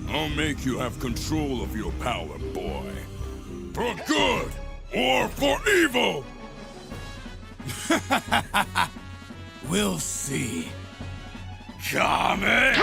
I'll make you have control of your power, boy. For good or for evil! We'll see. Coming!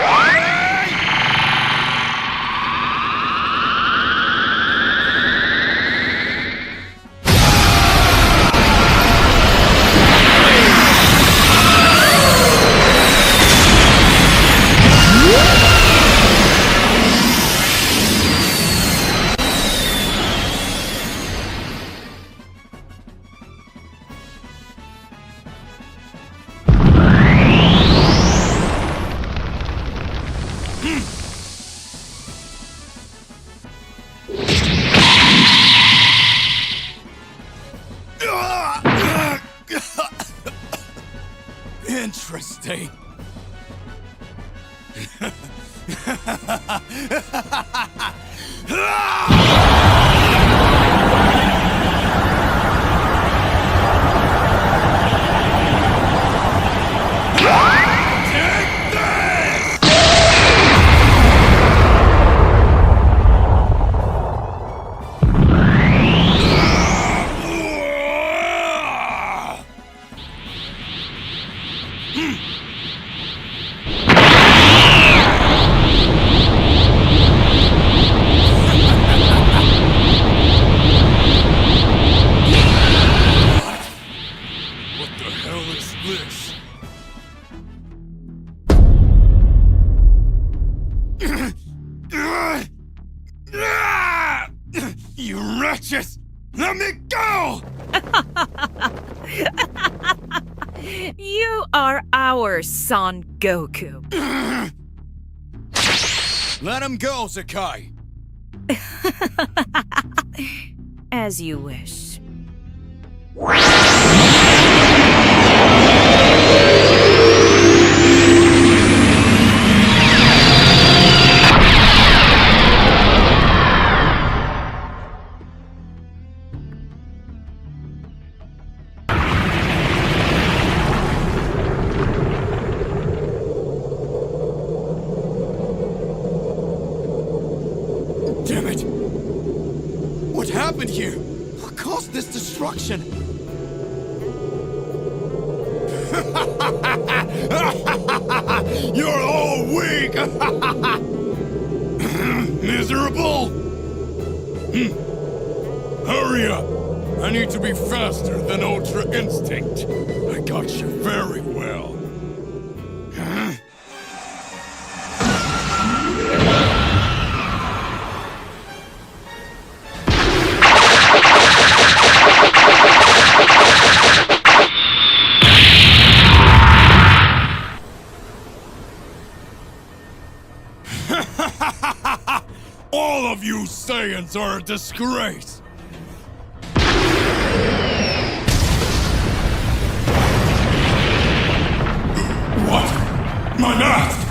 Interesting. You wretches! Let me go! You are our Son Goku. Let him go, Zakai. As you wish. Damn it! What happened here? What caused this destruction? You're all weak! Miserable! Hurry up! I need to be faster than Ultra Instinct. I got you very well. All of you Saiyans are a disgrace! What? My mask!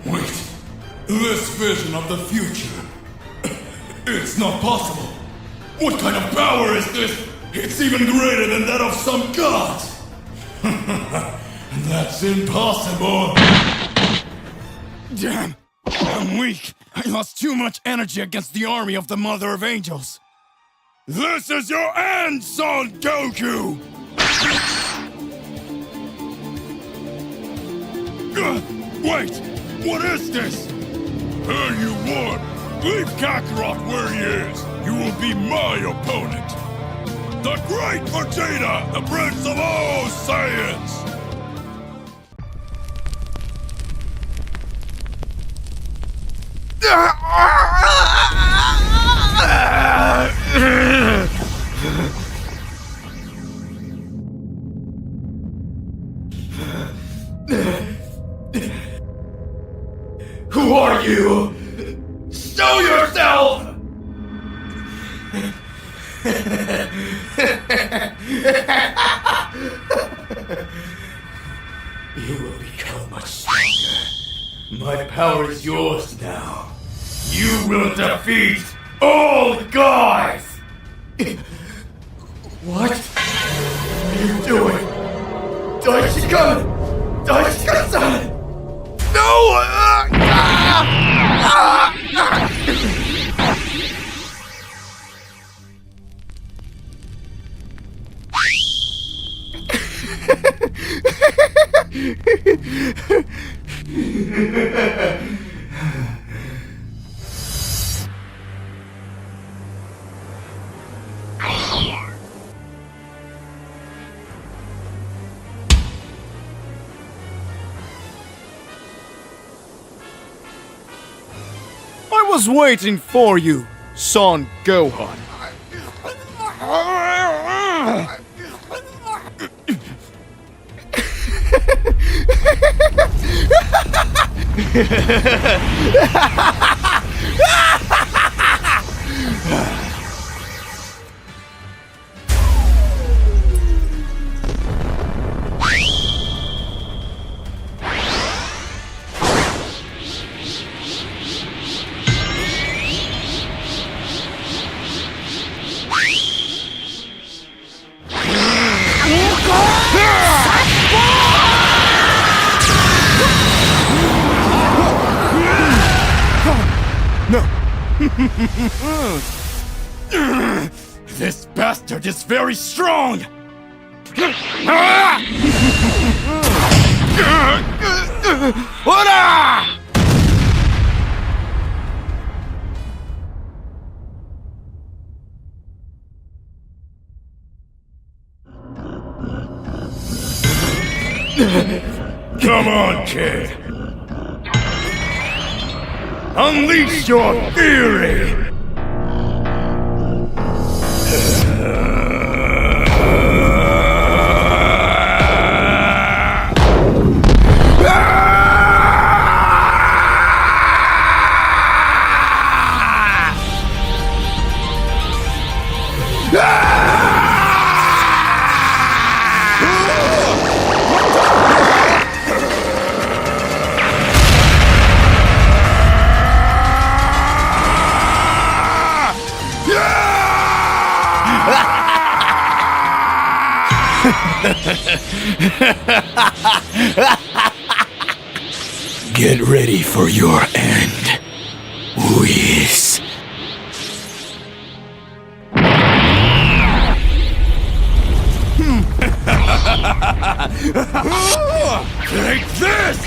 Wait, this vision of the future. It's not possible. What kind of power is this? It's even greater than that of some gods! That's impossible! Damn! I'm weak. I lost too much energy against the army of the Mother of Angels. This is your end, Son Goku! Wait! What is this? Hey, you won! Leave Kakarot where he is! You will be my opponent! The Great Vegeta, the Prince of all Saiyans! Who are you? Show yourself! You will become much stronger. My power is yours now. You will defeat all gods! What are you doing? Daichi-kun! Daichi-kun-san! No! I was waiting for you, Son Gohan. This bastard is very strong! Come on, kid! Unleash your fury! Get ready for your end, Whis. Take this!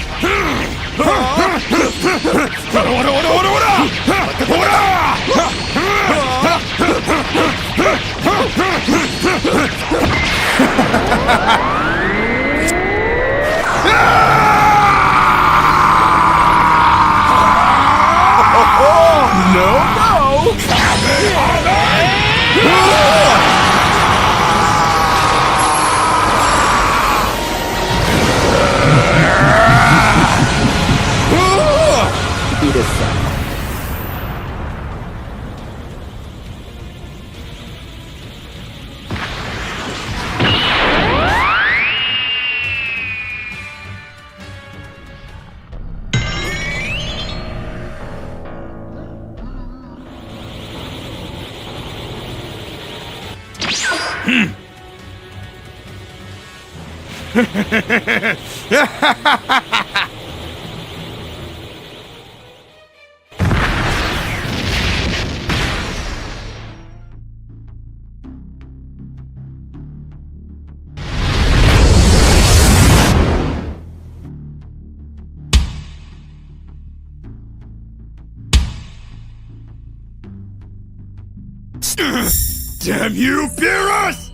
Damn you, Beerus!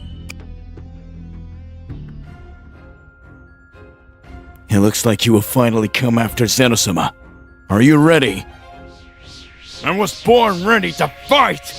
It looks like you will finally come after Zenosama. Are you ready? I was born ready to fight!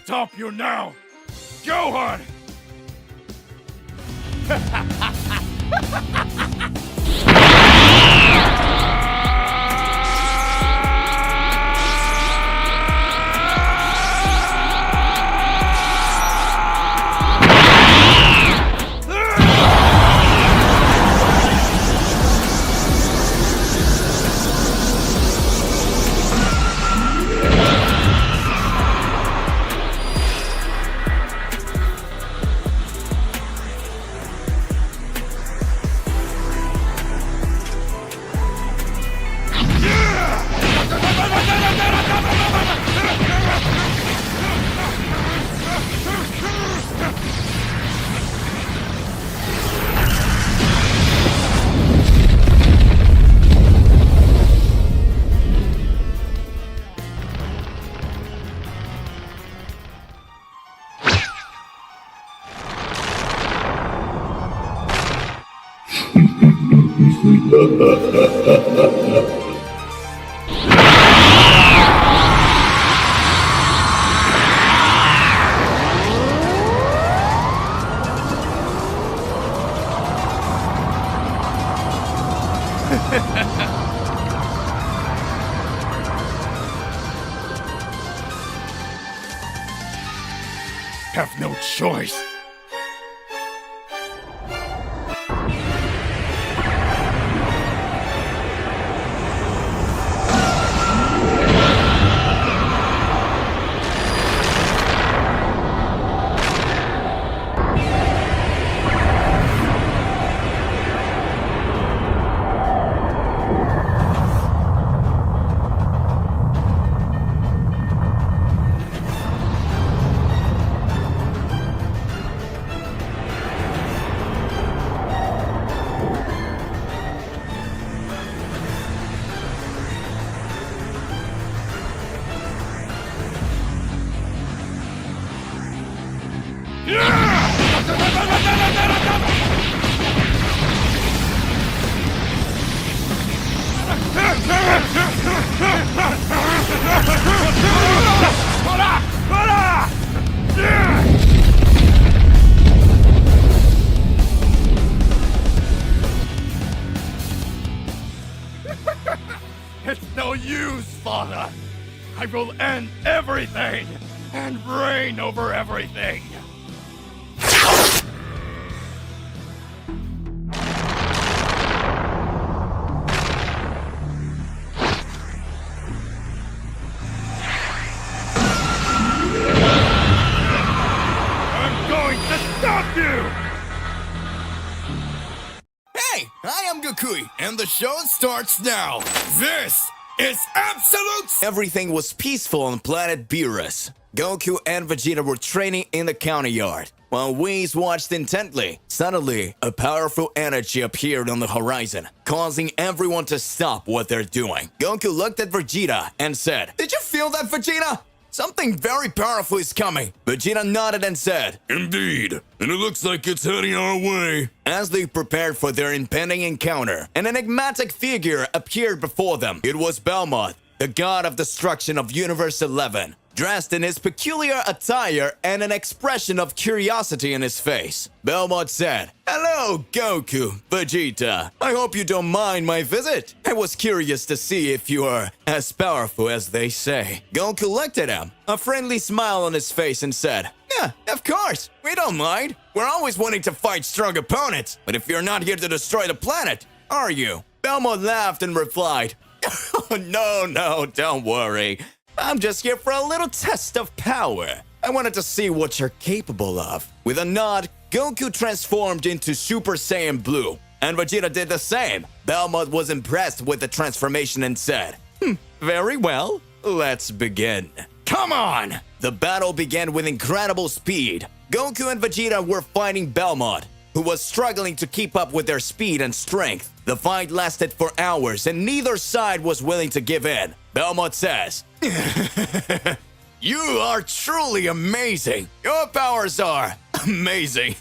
stop you now! Gohan! Have no choice. It's no use, Father. I will end everything and reign over everything. I'm going to stop you! Hey, I am Gokui, and the show starts now. This is absolute. Everything was peaceful on planet Beerus. Goku and Vegeta were training in the counter yard. While Whis watched intently, suddenly a powerful energy appeared on the horizon, causing everyone to stop what they're doing. Goku looked at Vegeta and said, "Did you feel that, Vegeta? Something very powerful is coming." Vegeta nodded and said, Indeed, and it looks like it's heading our way. as they prepared for their impending encounter, an enigmatic figure appeared before them. It was Belmont, the god of destruction of Universe 11, dressed in his peculiar attire and an expression of curiosity in his face. Belmont said, "Hello, Goku, Vegeta. I hope you don't mind my visit. I was curious to see if you are as powerful as they say." Goku looked at him, a friendly smile on his face, and said, "Yeah, of course. We don't mind. We're always wanting to fight strong opponents. But if you're not here to destroy the planet, are you?" Belmont laughed and replied, No, don't worry. I'm just here for a little test of power. I wanted to see what you're capable of." With a nod, Goku transformed into Super Saiyan Blue, and Vegeta did the same. Belmont was impressed with the transformation and said, "Very well, let's begin." Come on! The battle began with incredible speed. Goku and Vegeta were fighting Belmont, who was struggling to keep up with their speed and strength. The fight lasted for hours, and neither side was willing to give in. Belmont says, "You are truly amazing. Your powers are amazing."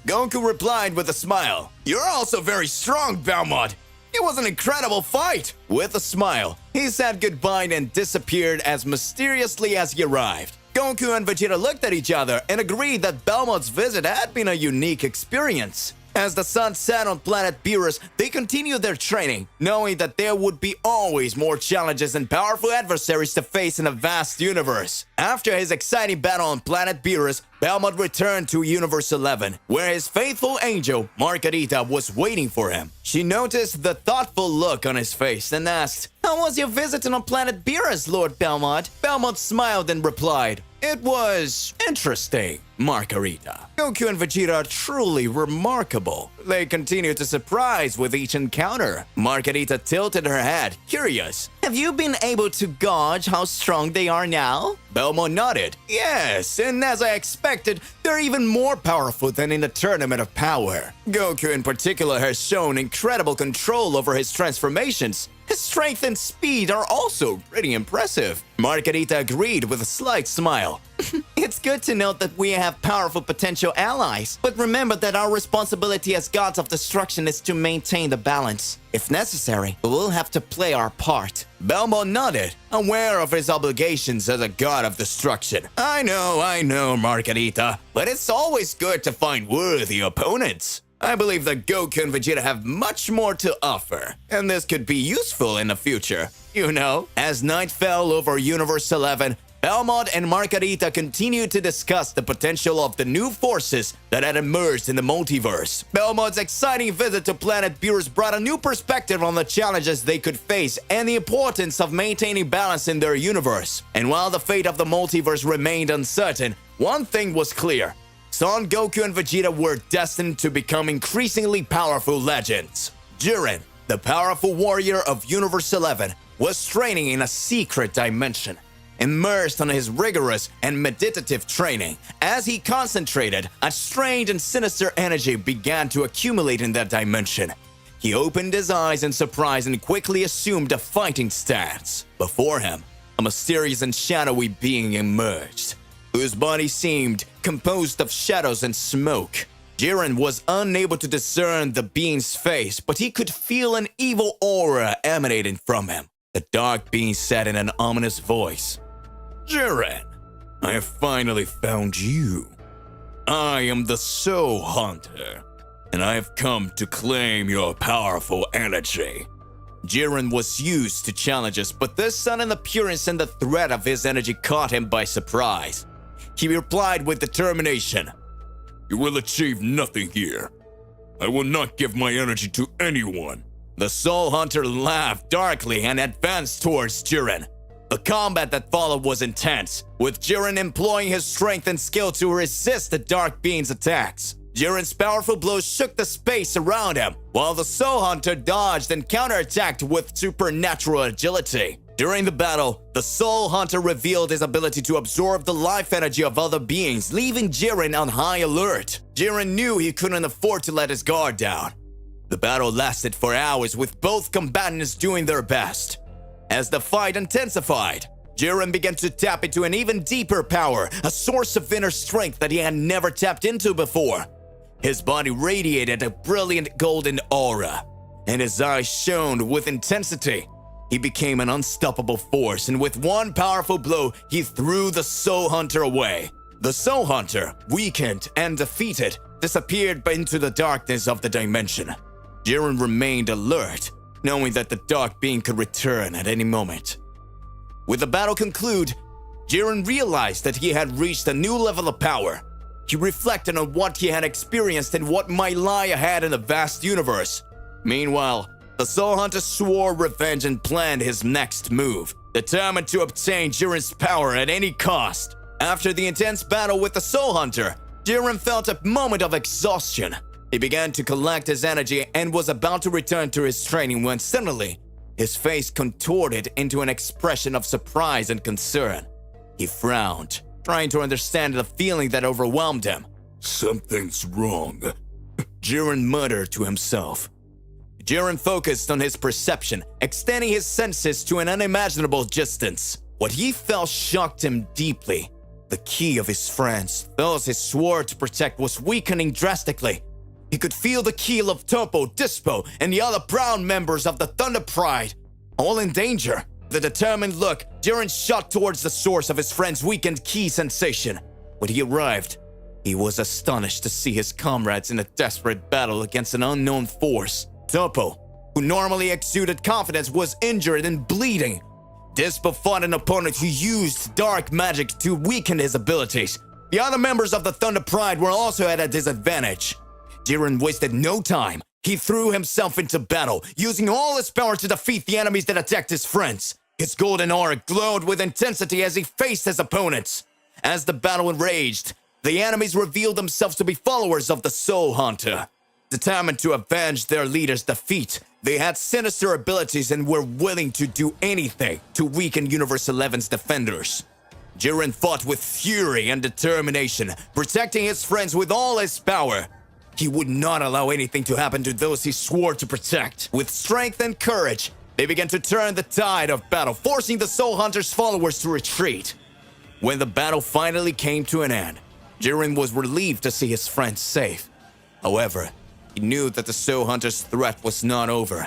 Goku replied with a smile, "You're also very strong, Belmont. It was an incredible fight." With a smile, he said goodbye and disappeared as mysteriously as he arrived. Goku and Vegeta looked at each other and agreed that Belmont's visit had been a unique experience. As the sun set on planet Beerus, they continued their training, knowing that there would be always more challenges and powerful adversaries to face in a vast universe. After his exciting battle on planet Beerus, Belmont returned to Universe 11, where his faithful angel, Margarita, was waiting for him. She noticed the thoughtful look on his face and asked, "How was your visit on planet Beerus, Lord Belmont?" Belmont smiled and replied, "It was interesting, Margarita. Goku and Vegeta are truly remarkable. They continue to surprise with each encounter." Margarita tilted her head, curious. "Have you been able to gauge how strong they are now?" Belmont nodded. "Yes, and as I expected, they're even more powerful than in the Tournament of Power. Goku in particular has shown incredible control over his transformations. His strength and speed are also pretty impressive." Margarita agreed with a slight smile. "It's good to note that we have powerful potential allies, but remember that our responsibility as gods of destruction is to maintain the balance. If necessary, we'll have to play our part." Belmont nodded, aware of his obligations as a god of destruction. I know, Margarita, but it's always good to find worthy opponents. I believe that Goku and Vegeta have much more to offer, and this could be useful in the future. You know, as night fell over Universe 11, Belmont and Margarita continued to discuss the potential of the new forces that had emerged in the multiverse. Belmont's exciting visit to planet Beerus brought a new perspective on the challenges they could face and the importance of maintaining balance in their universe. And while the fate of the multiverse remained uncertain, one thing was clear. Son Goku and Vegeta were destined to become increasingly powerful legends. Jiren, the powerful warrior of Universe 11, was training in a secret dimension. Immersed in his rigorous and meditative training, as he concentrated, a strange and sinister energy began to accumulate in that dimension. He opened his eyes in surprise and quickly assumed a fighting stance. Before him, a mysterious and shadowy being emerged, whose body seemed composed of shadows and smoke. Jiren was unable to discern the being's face, but he could feel an evil aura emanating from him. The dark being said in an ominous voice, "Jiren, I have finally found you. I am the Soul Hunter, and I have come to claim your powerful energy." Jiren was used to challenges, but this sudden appearance and the threat of his energy caught him by surprise. He replied with determination, "You will achieve nothing here. I will not give my energy to anyone." The Soul Hunter laughed darkly and advanced towards Jiren. The combat that followed was intense, with Jiren employing his strength and skill to resist the Dark Being's attacks. Jiren's powerful blows shook the space around him, while the Soul Hunter dodged and counterattacked with supernatural agility. During the battle, the Soul Hunter revealed his ability to absorb the life energy of other beings, leaving Jiren on high alert. Jiren knew he couldn't afford to let his guard down. The battle lasted for hours, with both combatants doing their best. As the fight intensified, Jiren began to tap into an even deeper power, a source of inner strength that he had never tapped into before. His body radiated a brilliant golden aura, and his eyes shone with intensity. He became an unstoppable force, and with one powerful blow, he threw the Soul Hunter away. The Soul Hunter, weakened and defeated, disappeared into the darkness of the dimension. Jiren remained alert, knowing that the Dark Being could return at any moment. With the battle concluded, Jiren realized that he had reached a new level of power. He reflected on what he had experienced and what might lie ahead in the vast universe. Meanwhile, the Soul Hunter swore revenge and planned his next move, determined to obtain Jiren's power at any cost. After the intense battle with the Soul Hunter, Jiren felt a moment of exhaustion. He began to collect his energy and was about to return to his training when suddenly, his face contorted into an expression of surprise and concern. He frowned, trying to understand the feeling that overwhelmed him. "Something's wrong." Jiren muttered to himself. Jiren focused on his perception, extending his senses to an unimaginable distance. What he felt shocked him deeply. The ki of his friends, those he swore to protect, was weakening drastically. He could feel the ki of Topo, Dispo, and the other proud members of the Thunder Pride, all in danger. With a determined look, Jiren shot towards the source of his friend's weakened ki sensation. When he arrived, he was astonished to see his comrades in a desperate battle against an unknown force. Toppo, who normally exuded confidence, was injured and bleeding. Dispo fought an opponent who used dark magic to weaken his abilities. The other members of the Thunder Pride were also at a disadvantage. Jiren wasted no time. He threw himself into battle, using all his power to defeat the enemies that attacked his friends. His golden aura glowed with intensity as he faced his opponents. As the battle raged, the enemies revealed themselves to be followers of the Soul Hunter. Determined to avenge their leader's defeat, they had sinister abilities and were willing to do anything to weaken Universe 11's defenders. Jiren fought with fury and determination, protecting his friends with all his power. He would not allow anything to happen to those he swore to protect. With strength and courage, they began to turn the tide of battle, forcing the Soul Hunter's followers to retreat. When the battle finally came to an end, Jiren was relieved to see his friends safe. However, he knew that the Soul Hunter's threat was not over,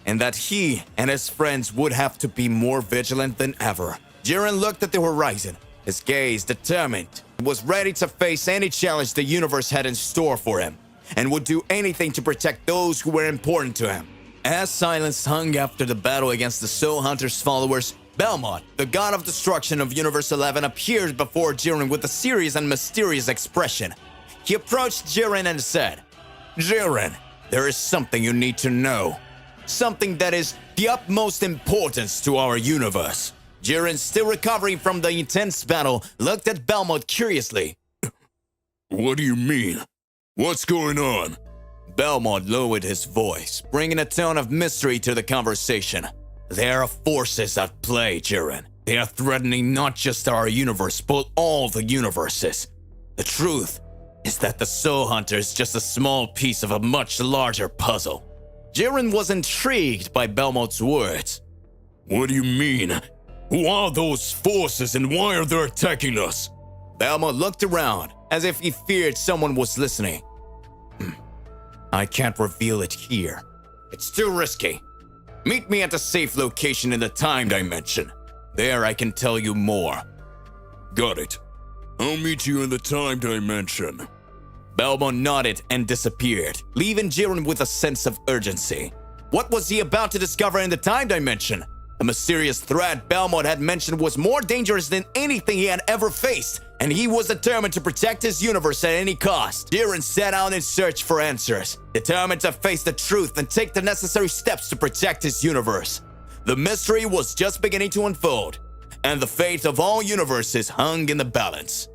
and that he and his friends would have to be more vigilant than ever. Jiren looked at the horizon, his gaze determined. He was ready to face any challenge the universe had in store for him, and would do anything to protect those who were important to him. As silence hung after the battle against the Soul Hunter's followers, Belmont, the god of destruction of Universe 11, appeared before Jiren with a serious and mysterious expression. He approached Jiren and said, "Jiren, there is something you need to know. Something that is the utmost importance to our universe." Jiren, still recovering from the intense battle, looked at Belmont curiously. What do you mean? What's going on? Belmont lowered his voice, bringing a tone of mystery to the conversation. There are forces at play, Jiren. They are threatening not just our universe, but all the universes. The truth is that the Soul Hunter is just a small piece of a much larger puzzle. Jiren was intrigued by Belmont's words. What do you mean? Who are those forces and why are they attacking us? Belmont looked around, as if he feared someone was listening. I can't reveal it here. It's too risky. Meet me at a safe location in the time dimension. There I can tell you more. Got it. I'll meet you in the time dimension. Belmont nodded and disappeared, leaving Jiren with a sense of urgency. What was he about to discover in the time dimension? The mysterious threat Belmont had mentioned was more dangerous than anything he had ever faced, and he was determined to protect his universe at any cost. Jiren set out in search for answers, determined to face the truth and take the necessary steps to protect his universe. The mystery was just beginning to unfold, and the fate of all universes hung in the balance.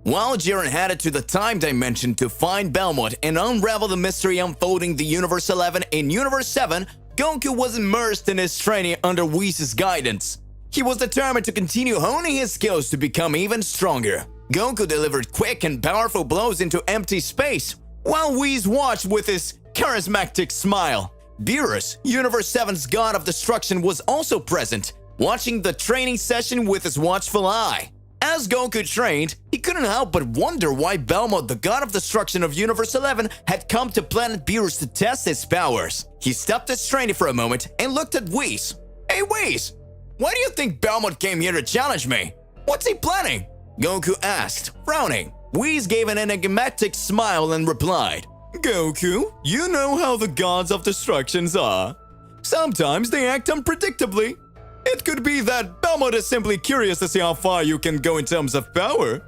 While Jiren headed to the time dimension to find Belmont and unravel the mystery unfolding the Universe 11 in Universe 7, Goku was immersed in his training under Whis' guidance. He was determined to continue honing his skills to become even stronger. Goku delivered quick and powerful blows into empty space, while Whis watched with his charismatic smile. Beerus, Universe 7's god of destruction, was also present, watching the training session with his watchful eye. As Goku trained, he couldn't help but wonder why Belmont, the god of destruction of Universe 11, had come to planet Beerus to test his powers. He stopped his training for a moment and looked at Whis. Hey Whis, why do you think Belmont came here to challenge me? What's he planning? Goku asked, frowning. Whis gave an enigmatic smile and replied, Goku, you know how the gods of destructions are. Sometimes they act unpredictably. It could be that Belmont is simply curious to see how far you can go in terms of power.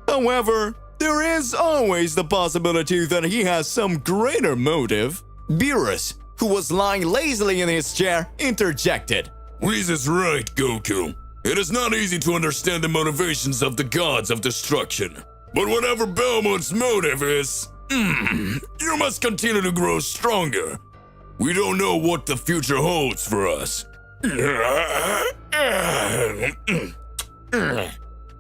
However, there is always the possibility that he has some greater motive. Beerus, who was lying lazily in his chair, interjected. Whis is right, Goku. It is not easy to understand the motivations of the gods of destruction. But whatever Belmont's motive is, you must continue to grow stronger. We don't know what the future holds for us.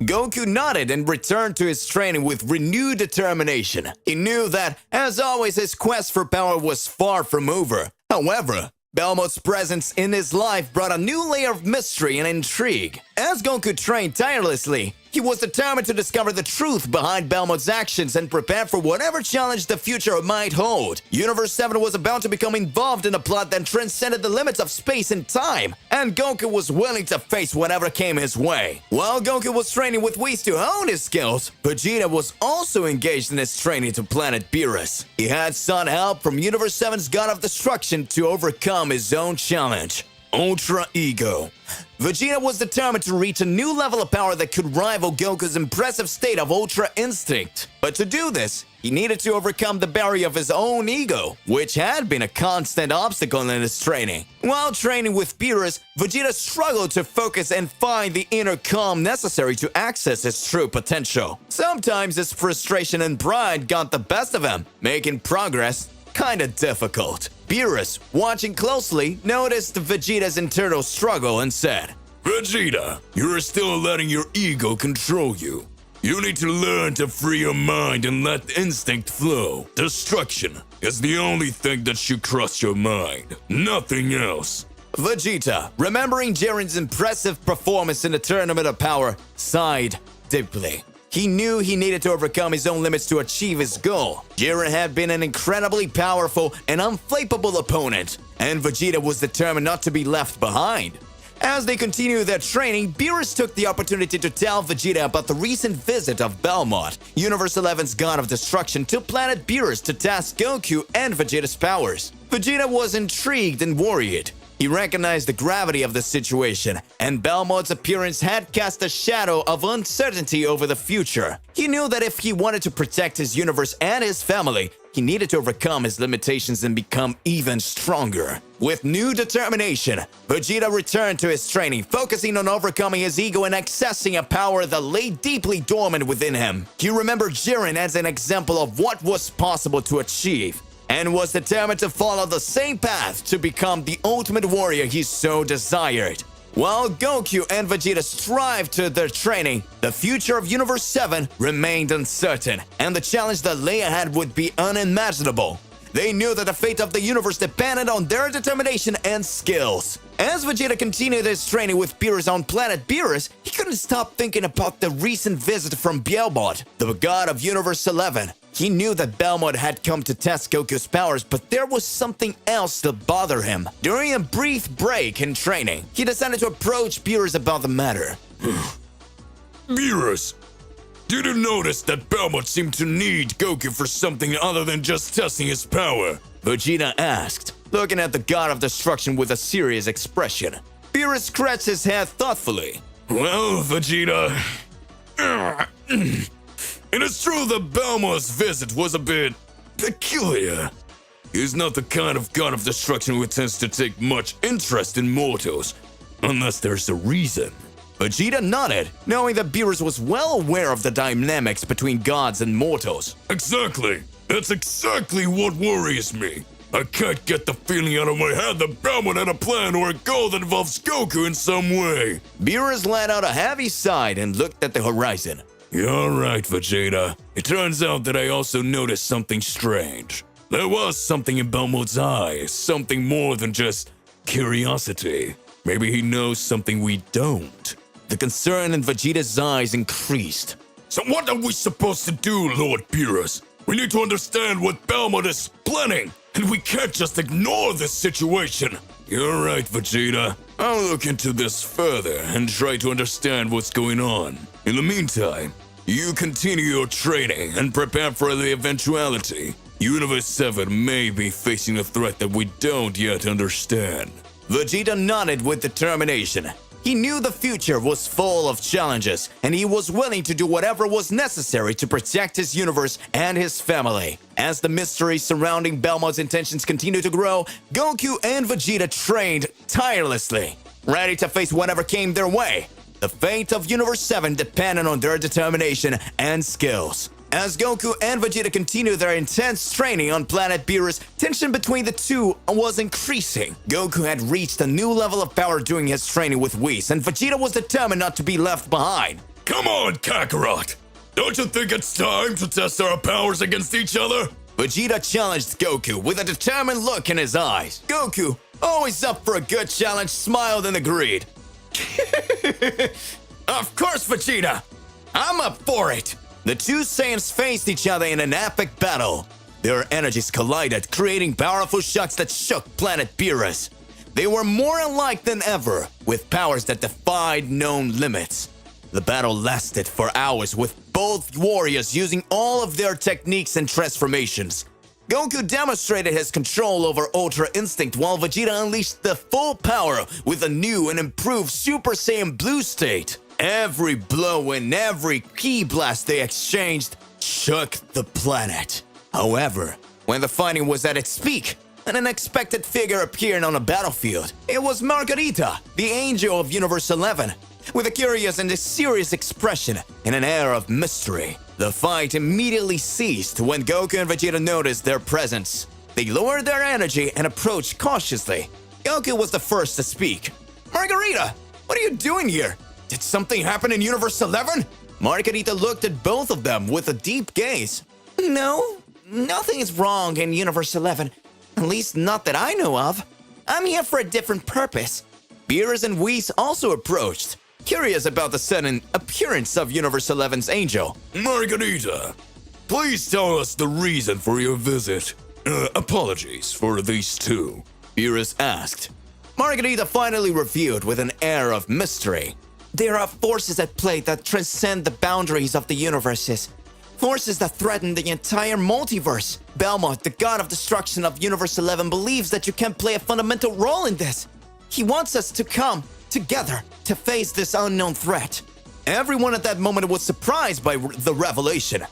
Goku nodded and returned to his training with renewed determination. He knew that, as always, his quest for power was far from over. However, Belmont's presence in his life brought a new layer of mystery and intrigue. As Goku trained tirelessly, He was determined to discover the truth behind Belmont's actions and prepare for whatever challenge the future might hold. Universe 7 was about to become involved in a plot that transcended the limits of space and time, and Goku was willing to face whatever came his way. While Goku was training with Whis to hone his skills, Vegeta was also engaged in his training to planet Beerus. He had sought help from Universe 7's God of Destruction to overcome his own challenge, Ultra Ego. Vegeta was determined to reach a new level of power that could rival Goku's impressive state of Ultra Instinct. But to do this, he needed to overcome the barrier of his own ego, which had been a constant obstacle in his training. While training with Beerus, Vegeta struggled to focus and find the inner calm necessary to access his true potential. Sometimes his frustration and pride got the best of him, making progress kinda difficult. Beerus, watching closely, noticed Vegeta's internal struggle and said, Vegeta, you're still letting your ego control you. You need to learn to free your mind and let instinct flow. Destruction is the only thing that should cross your mind, nothing else. Vegeta, remembering Jiren's impressive performance in the Tournament of Power, sighed deeply. He knew he needed to overcome his own limits to achieve his goal. Jiren had been an incredibly powerful and unflappable opponent, and Vegeta was determined not to be left behind. As they continued their training, Beerus took the opportunity to tell Vegeta about the recent visit of Belmont, Universe 11's God of Destruction, to planet Beerus to test Goku and Vegeta's powers. Vegeta was intrigued and worried. He recognized the gravity of the situation, and Belmont's appearance had cast a shadow of uncertainty over the future. He knew that if he wanted to protect his universe and his family, he needed to overcome his limitations and become even stronger. With new determination, Vegeta returned to his training, focusing on overcoming his ego and accessing a power that lay deeply dormant within him. He remembered Jiren as an example of what was possible to achieve, and was determined to follow the same path to become the ultimate warrior he so desired. While Goku and Vegeta strived to their training, the future of Universe 7 remained uncertain, and the challenge that lay ahead would be unimaginable. They knew that the fate of the universe depended on their determination and skills. As Vegeta continued his training with Beerus on planet Beerus, he couldn't stop thinking about the recent visit from Belmont, the god of Universe 11. He knew that Belmont had come to test Goku's powers, but there was something else that bothered him. During a brief break in training, he decided to approach Beerus about the matter. Beerus, did you notice that Belmont seemed to need Goku for something other than just testing his power? Vegeta asked, looking at the God of Destruction with a serious expression. Beerus scratched his head thoughtfully. Well, Vegeta, it is true that Belmont's visit was a bit peculiar. He's not the kind of God of Destruction who tends to take much interest in mortals, unless there's a reason. Vegeta nodded, knowing that Beerus was well aware of the dynamics between gods and mortals. Exactly. That's exactly what worries me. I can't get the feeling out of my head that Belmont had a plan or a goal that involves Goku in some way. Beerus let out a heavy sigh and looked at the horizon. You're right, Vegeta. It turns out that I also noticed something strange. There was something in Belmont's eyes, something more than just curiosity. Maybe he knows something we don't. The concern in Vegeta's eyes increased. So what are we supposed to do, Lord Beerus? We need to understand what Belmont is planning, and we can't just ignore this situation. You're right, Vegeta. I'll look into this further and try to understand what's going on. In the meantime, you continue your training and prepare for the eventuality. Universe 7 may be facing a threat that we don't yet understand. Vegeta nodded with determination. He knew the future was full of challenges, and he was willing to do whatever was necessary to protect his universe and his family. As the mystery surrounding Belmont's intentions continued to grow, Goku and Vegeta trained tirelessly, ready to face whatever came their way. The fate of Universe 7 depended on their determination and skills. As Goku and Vegeta continued their intense training on planet Beerus, tension between the two was increasing. Goku had reached a new level of power during his training with Whis, and Vegeta was determined not to be left behind. Come on, Kakarot! Don't you think it's time to test our powers against each other? Vegeta challenged Goku with a determined look in his eyes. Goku, always up for a good challenge, smiled and agreed. Of course, Vegeta! I'm up for it! The two Saiyans faced each other in an epic battle. Their energies collided, creating powerful shocks that shook planet Beerus. They were more alike than ever, with powers that defied known limits. The battle lasted for hours, with both warriors using all of their techniques and transformations. Goku demonstrated his control over Ultra Instinct while Vegeta unleashed the full power with a new and improved Super Saiyan Blue state. Every blow and every ki blast they exchanged shook the planet. However, when the fighting was at its peak, an unexpected figure appeared on the battlefield. It was Margarita, the angel of Universe 11. With a curious and a serious expression and an air of mystery, the fight immediately ceased when Goku and Vegeta noticed their presence. They lowered their energy and approached cautiously. Goku was the first to speak. Margarita, what are you doing here? Did something happen in Universe 11? Margarita looked at both of them with a deep gaze. No, nothing is wrong in Universe 11. At least not that I know of. I'm here for a different purpose. Beerus and Whis also approached, curious about the sudden appearance of Universe 11's angel. Margarita, please tell us the reason for your visit. Apologies for these two. Beerus asked. Margarita finally revealed with an air of mystery. There are forces at play that transcend the boundaries of the universes. Forces that threaten the entire multiverse. Belmont, the god of destruction of Universe 11, believes that you can play a fundamental role in this. He wants us to come together to face this unknown threat. Everyone at that moment was surprised by the revelation.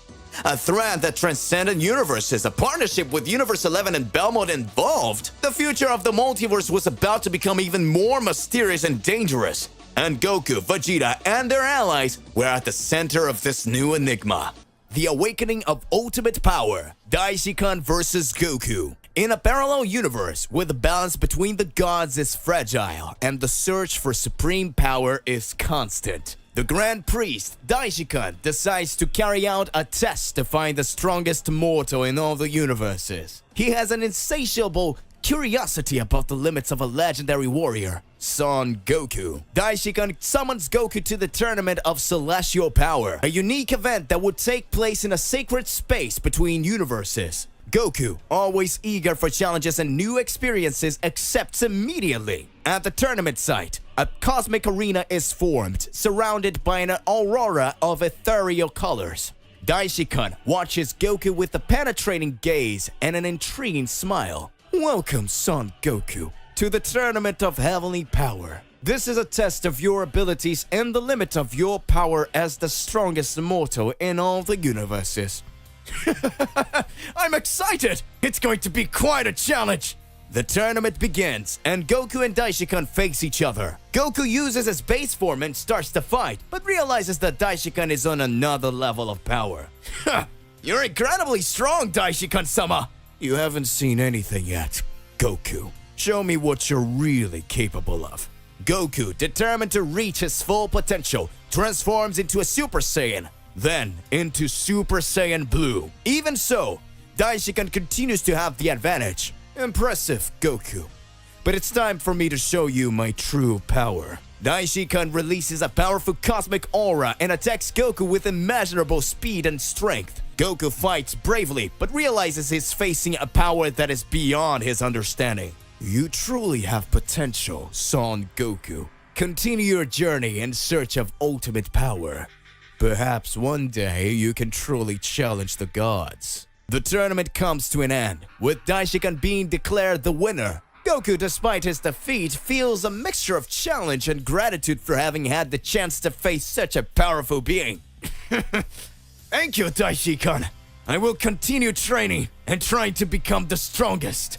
A threat that transcended universes, a partnership with Universe 11 and Belmont involved. The future of the multiverse was about to become even more mysterious and dangerous. And Goku, Vegeta, and their allies were at the center of this new enigma. The awakening of ultimate power, Daishikan versus Goku. In a parallel universe where the balance between the gods is fragile and the search for supreme power is constant, the Grand Priest, Daishikan, decides to carry out a test to find the strongest mortal in all the universes. He has an insatiable curiosity about the limits of a legendary warrior, Son Goku. Daishikan summons Goku to the Tournament of Celestial Power, a unique event that would take place in a sacred space between universes. Goku, always eager for challenges and new experiences, accepts immediately. At the tournament site, a cosmic arena is formed, surrounded by an aurora of ethereal colors. Daishikan watches Goku with a penetrating gaze and an intriguing smile. Welcome, Son Goku, to the Tournament of Heavenly Power. This is a test of your abilities and the limit of your power as the strongest mortal in all the universes. I'm excited! It's going to be quite a challenge! The tournament begins, and Goku and Daishikan face each other. Goku uses his base form and starts to fight, but realizes that Daishikan is on another level of power. You're incredibly strong, Daishikan-sama! You haven't seen anything yet, Goku. Show me what you're really capable of. Goku, determined to reach his full potential, transforms into a Super Saiyan, then into Super Saiyan Blue. Even so, Daishikan continues to have the advantage. Impressive, Goku. But it's time for me to show you my true power. Daishikan releases a powerful cosmic aura and attacks Goku with imaginable speed and strength. Goku fights bravely, but realizes he's facing a power that is beyond his understanding. You truly have potential, Son Goku. Continue your journey in search of ultimate power. Perhaps one day you can truly challenge the gods. The tournament comes to an end, with Daishikan being declared the winner. Goku, despite his defeat, feels a mixture of challenge and gratitude for having had the chance to face such a powerful being. Thank you, Daishikan. I will continue training and trying to become the strongest.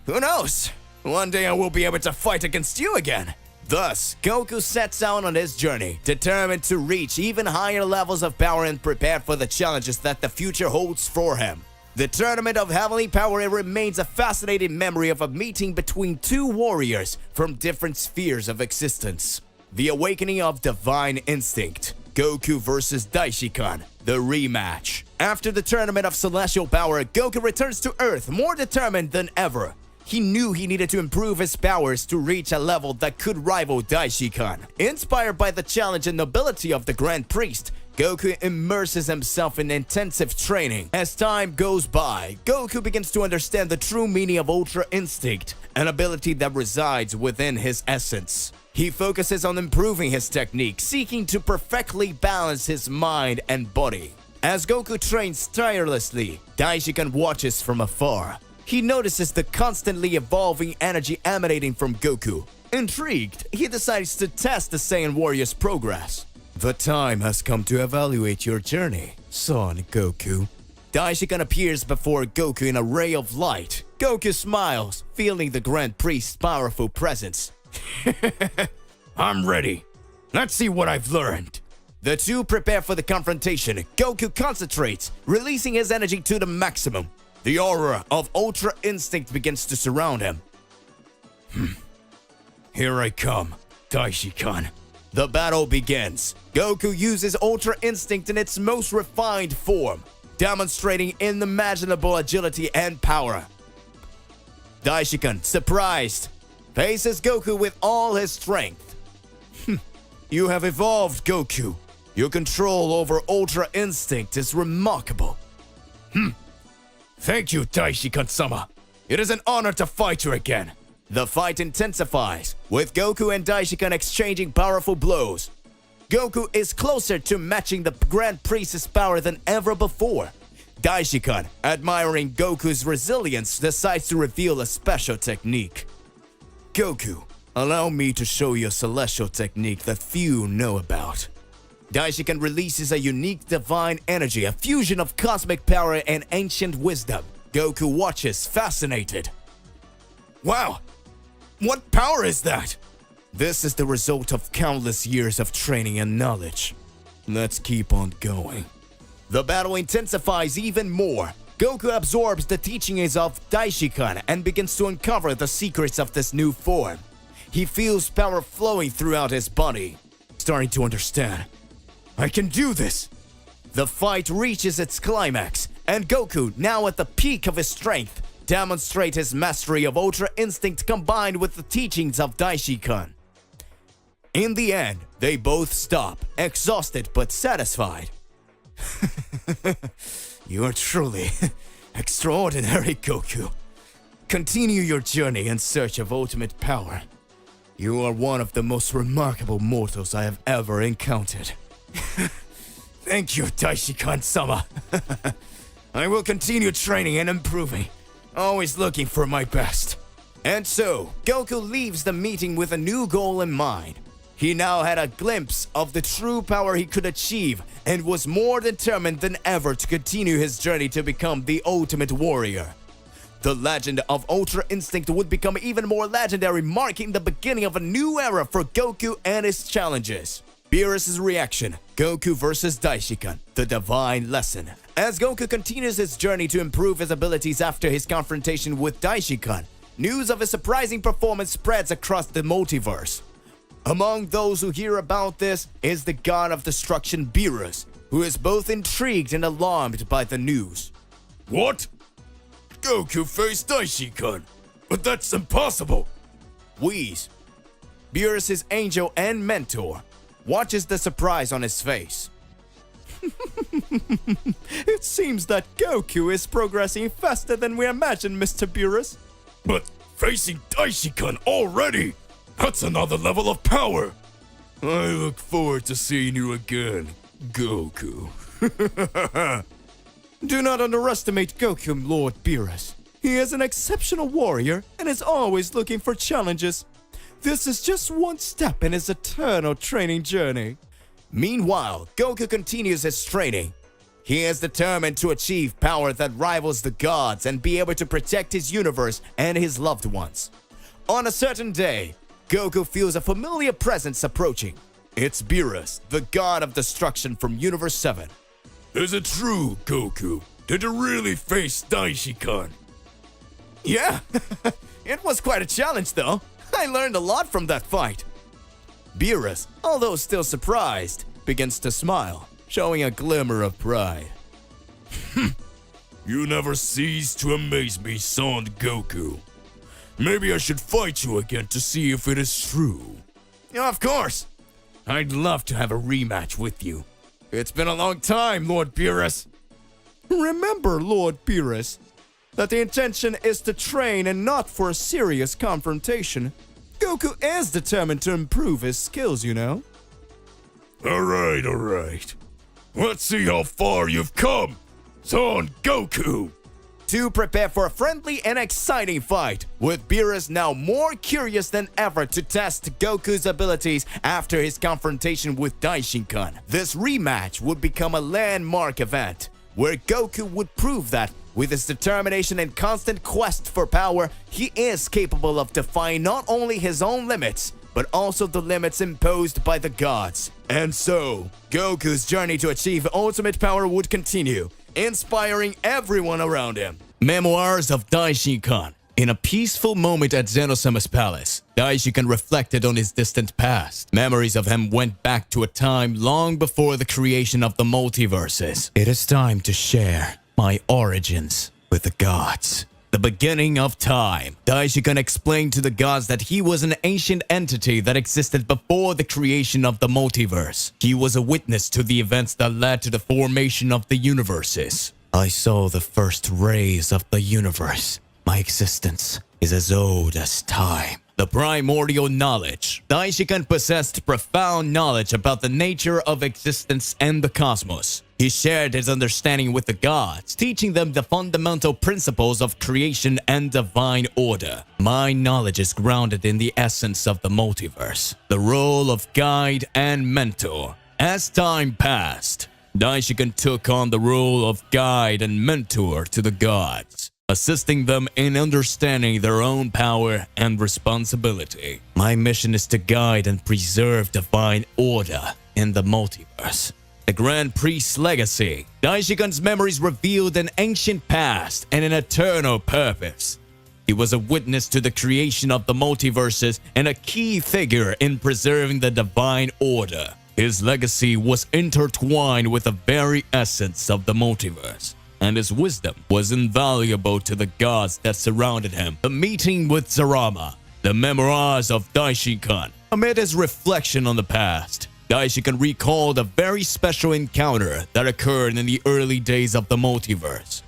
Who knows? One day I will be able to fight against you again. Thus, Goku sets out on his journey, determined to reach even higher levels of power and prepared for the challenges that the future holds for him. The Tournament of Heavenly Power remains a fascinating memory of a meeting between two warriors from different spheres of existence. The awakening of Divine Instinct. Goku versus Daishikan, the rematch. After the Tournament of Celestial Power, Goku returns to Earth more determined than ever. He knew he needed to improve his powers to reach a level that could rival Daishikan. Inspired by the challenge and nobility of the Grand Priest, Goku immerses himself in intensive training. As time goes by, Goku begins to understand the true meaning of Ultra Instinct, an ability that resides within his essence. He focuses on improving his technique, seeking to perfectly balance his mind and body. As Goku trains tirelessly, Daishikan watches from afar. He notices the constantly evolving energy emanating from Goku. Intrigued, he decides to test the Saiyan warrior's progress. The time has come to evaluate your journey, Son Goku. Daishikan appears before Goku in a ray of light. Goku smiles, feeling the Grand Priest's powerful presence. I'm ready. Let's see what I've learned. The two prepare for the confrontation. Goku concentrates, releasing his energy to the maximum. The aura of Ultra Instinct begins to surround him. Here I come, Daishikan. The battle begins. Goku uses Ultra Instinct in its most refined form, demonstrating unimaginable agility and power. Daishikan, surprised, faces Goku with all his strength. You have evolved, Goku. Your control over Ultra Instinct is remarkable. Thank you, Daishikan-sama. It is an honor to fight you again. The fight intensifies, with Goku and Daishikan exchanging powerful blows. Goku is closer to matching the Grand Priest's power than ever before. Daishikan, admiring Goku's resilience, decides to reveal a special technique. Goku, allow me to show you a celestial technique that few know about. Daishikan releases a unique divine energy, a fusion of cosmic power and ancient wisdom. Goku watches, fascinated. Wow! What power is that? This is the result of countless years of training and knowledge. Let's keep on going. The battle intensifies even more. Goku absorbs the teachings of Daishikan and begins to uncover the secrets of this new form. He feels power flowing throughout his body. Starting to understand. I can do this! The fight reaches its climax, and Goku, now at the peak of his strength, demonstrates his mastery of Ultra Instinct combined with the teachings of Daishikan. In the end, they both stop, exhausted but satisfied. You are truly extraordinary, Goku. Continue your journey in search of ultimate power. You are one of the most remarkable mortals I have ever encountered. Thank you, Daishikan-sama. I will continue training and improving, always looking for my best. And so, Goku leaves the meeting with a new goal in mind. He now had a glimpse of the true power he could achieve and was more determined than ever to continue his journey to become the ultimate warrior. The legend of Ultra Instinct would become even more legendary, marking the beginning of a new era for Goku and his challenges. Beerus' reaction, Goku vs. Daishikan, the divine lesson. As Goku continues his journey to improve his abilities after his confrontation with Daishikan, news of his surprising performance spreads across the multiverse. Among those who hear about this is the god of destruction Beerus, who is both intrigued and alarmed by the news. What? Goku faced Daishikan? But that's impossible! Whis, Beerus' angel and mentor, watches the surprise on his face. It seems that Goku is progressing faster than we imagined, Mr. Beerus. But facing Daishikan already? That's another level of power! I look forward to seeing you again, Goku. Do not underestimate Goku, Lord Beerus. He is an exceptional warrior and is always looking for challenges. This is just one step in his eternal training journey. Meanwhile, Goku continues his training. He is determined to achieve power that rivals the gods and be able to protect his universe and his loved ones. On a certain day, Goku feels a familiar presence approaching. It's Beerus, the god of destruction from Universe 7. Is it true, Goku? Did you really face Daishikan? Yeah, it was quite a challenge though. I learned a lot from that fight. Beerus, although still surprised, begins to smile, showing a glimmer of pride. You never cease to amaze me, Son Goku. Maybe I should fight you again to see if it is true. Of course. I'd love to have a rematch with you. It's been a long time, Lord Beerus. Remember, Lord Beerus, that the intention is to train and not for a serious confrontation. Goku is determined to improve his skills, you know. Alright. Let's see how far you've come, Son Goku. To prepare for a friendly and exciting fight, with Beerus now more curious than ever to test Goku's abilities after his confrontation with Daishinkan. This rematch would become a landmark event, where Goku would prove that, with his determination and constant quest for power, he is capable of defying not only his own limits, but also the limits imposed by the gods. And so, Goku's journey to achieve ultimate power would continue, inspiring everyone around him. Memoirs of Daishinkan. In a peaceful moment at Zenosama's palace, Daishinkan reflected on his distant past. Memories of him went back to a time long before the creation of the multiverses. It is time to share my origins with the gods. The beginning of time. Daishinkan explained to the gods that he was an ancient entity that existed before the creation of the multiverse. He was a witness to the events that led to the formation of the universes. I saw the first rays of the universe. My existence is as old as time. The primordial knowledge. Daishinkan possessed profound knowledge about the nature of existence and the cosmos. He shared his understanding with the gods, teaching them the fundamental principles of creation and divine order. My knowledge is grounded in the essence of the multiverse, the role of guide and mentor. As time passed, Daishinkan took on the role of guide and mentor to the gods, assisting them in understanding their own power and responsibility. My mission is to guide and preserve divine order in the multiverse. The Grand Priest's legacy. Daishinkan's memories revealed an ancient past and an eternal purpose. He was a witness to the creation of the multiverses and a key figure in preserving the divine order. His legacy was intertwined with the very essence of the multiverse, and his wisdom was invaluable to the gods that surrounded him. The meeting with Zarama. The memoirs of Daishinkan. Amid his reflection on the past, Daishinkan recalled a very special encounter that occurred in the early days of the multiverse.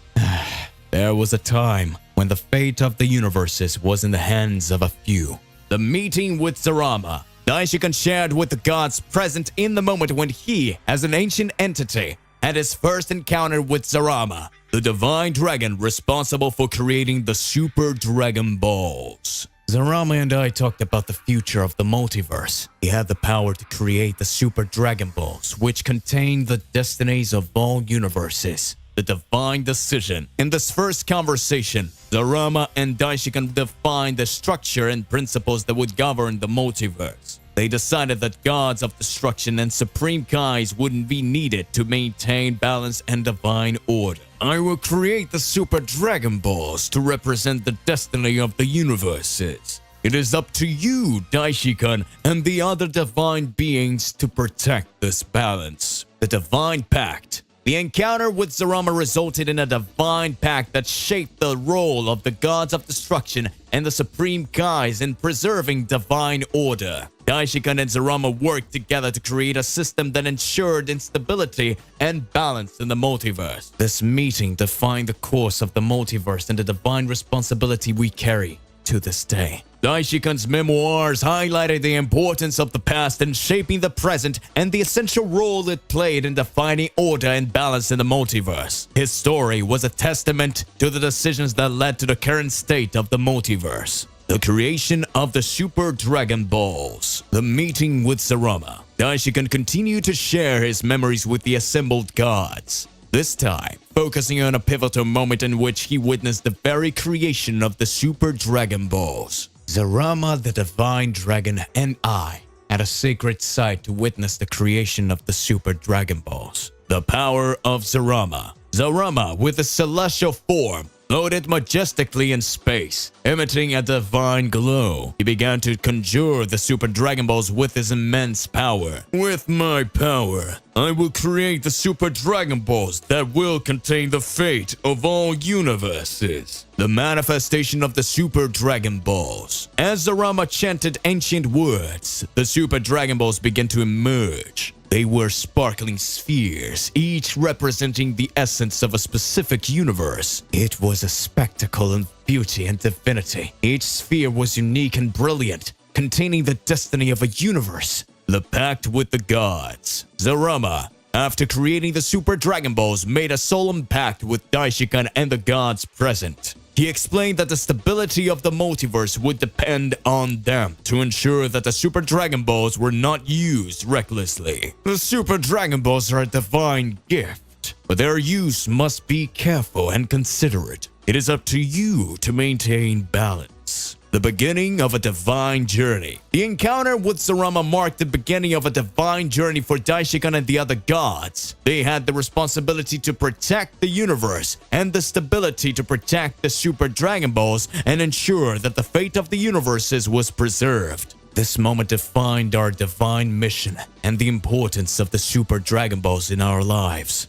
There was a time when the fate of the universes was in the hands of a few. The meeting with Zarama. Daishinkan shared with the gods present in the moment when he, as an ancient entity, had his first encounter with Zarama, the divine dragon responsible for creating the Super Dragon Balls. Zarama and I talked about the future of the multiverse. He had the power to create the Super Dragon Balls, which contained the destinies of all universes. The divine decision. In this first conversation, Zarama and Daishinkan defined the structure and principles that would govern the multiverse. They decided that gods of destruction and supreme kais wouldn't be needed to maintain balance and divine order. I will create the Super Dragon Balls to represent the destiny of the universes. It is up to you, Daishinkan, and the other divine beings to protect this balance. The Divine Pact. The encounter with Zarama resulted in a divine pact that shaped the role of the gods of destruction and the supreme kais in preserving divine order. Daishinkan and Zarama worked together to create a system that ensured instability and balance in the multiverse. This meeting defined the course of the multiverse and the divine responsibility we carry to this day. Daishinkan's memoirs highlighted the importance of the past in shaping the present and the essential role it played in defining order and balance in the multiverse. His story was a testament to the decisions that led to the current state of the multiverse. The creation of the Super Dragon Balls. The meeting with Zarama. Daishinkan continued to share his memories with the assembled gods. This time, focusing on a pivotal moment in which he witnessed the very creation of the Super Dragon Balls. Zarama, the Divine Dragon, and I had a sacred sight to witness the creation of the Super Dragon Balls. The power of Zarama. Zarama, with a celestial form, floated majestically in space, emitting a divine glow. He began to conjure the Super Dragon Balls with his immense power. With my power, I will create the Super Dragon Balls that will contain the fate of all universes. The manifestation of the Super Dragon Balls. As Zarama chanted ancient words, the Super Dragon Balls began to emerge. They were sparkling spheres, each representing the essence of a specific universe. It was a spectacle of beauty and divinity. Each sphere was unique and brilliant, containing the destiny of a universe. The pact with the gods. Zarama, after creating the Super Dragon Balls, made a solemn pact with Daishikan and the gods present. He explained that the stability of the multiverse would depend on them to ensure that the Super Dragon Balls were not used recklessly. The Super Dragon Balls are a divine gift, but their use must be careful and considerate. It is up to you to maintain balance. The beginning of a divine journey. The encounter with Zarama marked the beginning of a divine journey for Daishikan and the other gods. They had the responsibility to protect the universe and the stability to protect the Super Dragon Balls and ensure that the fate of the universes was preserved. This moment defined our divine mission and the importance of the Super Dragon Balls in our lives.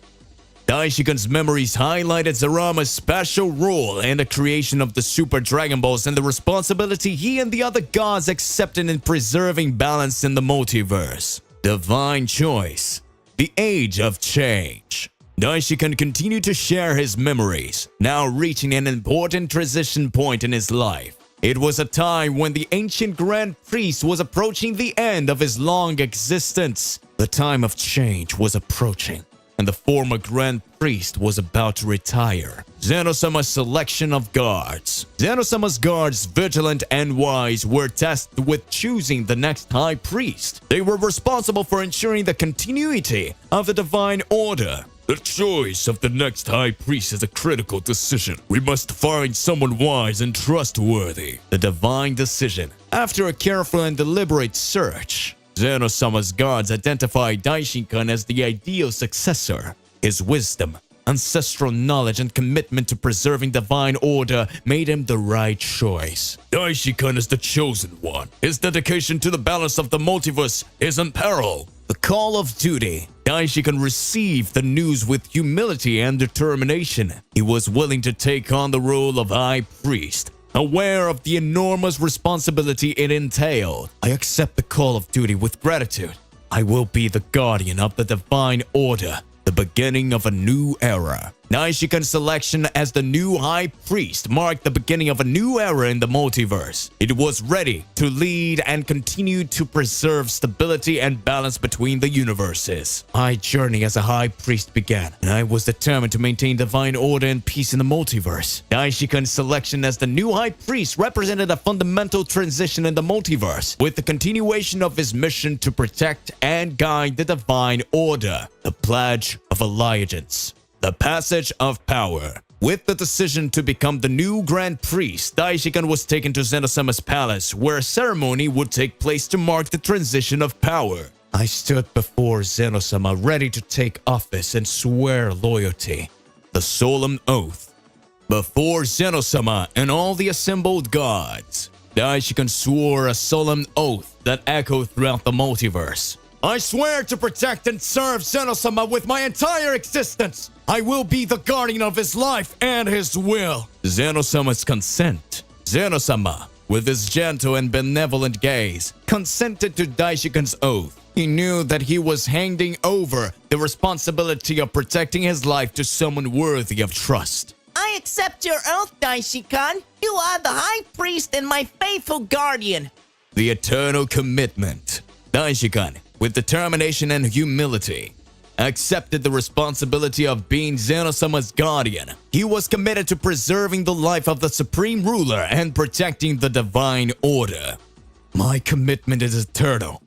Daishikan's memories highlighted Zarama's special role in the creation of the Super Dragon Balls and the responsibility he and the other gods accepted in preserving balance in the multiverse. Divine choice. The age of change. Daishikan continued to share his memories, now reaching an important transition point in his life. It was a time when the ancient Grand Priest was approaching the end of his long existence. The time of change was approaching, and the former Grand Priest was about to retire. Zenosama's selection of guards. Zenosama's guards, vigilant and wise, were tasked with choosing the next High Priest. They were responsible for ensuring the continuity of the Divine Order. The choice of the next High Priest is a critical decision. We must find someone wise and trustworthy. The divine decision. After a careful and deliberate search, Zenosama's gods identified Daishikan as the ideal successor. His wisdom, ancestral knowledge, and commitment to preserving divine order made him the right choice. Daishikan is the chosen one. His dedication to the balance of the multiverse is unparalleled. The call of duty. Daishikan received the news with humility and determination. He was willing to take on the role of High Priest, aware of the enormous responsibility it entailed. I accept the call of duty with gratitude. I will be the guardian of the divine order, the beginning of a new era. Daishikan's selection as the new High Priest marked the beginning of a new era in the multiverse. It was ready to lead and continue to preserve stability and balance between the universes. My journey as a High Priest began, and I was determined to maintain divine order and peace in the multiverse. Daishikan's selection as the new High Priest represented a fundamental transition in the multiverse, with the continuation of his mission to protect and guide the divine order. The Pledge of Allegiance. The passage of power. With the decision to become the new Grand Priest, Daishikan was taken to Zenosama's palace, where a ceremony would take place to mark the transition of power. I stood before Zenosama ready to take office and swear loyalty. The solemn oath. Before Zenosama and all the assembled gods, Daishikan swore a solemn oath that echoed throughout the multiverse. I swear to protect and serve Zenosama with my entire existence. I will be the guardian of his life and his will. Zenosama's consent. Zenosama, with his gentle and benevolent gaze, consented to Daishikan's oath. He knew that he was handing over the responsibility of protecting his life to someone worthy of trust. I accept your oath, Daishikan. You are the High Priest and my faithful guardian. The eternal commitment. Daishikan, with determination and humility, accepted the responsibility of being Zenosama's guardian. He was committed to preserving the life of the supreme ruler and protecting the divine order. My commitment is eternal.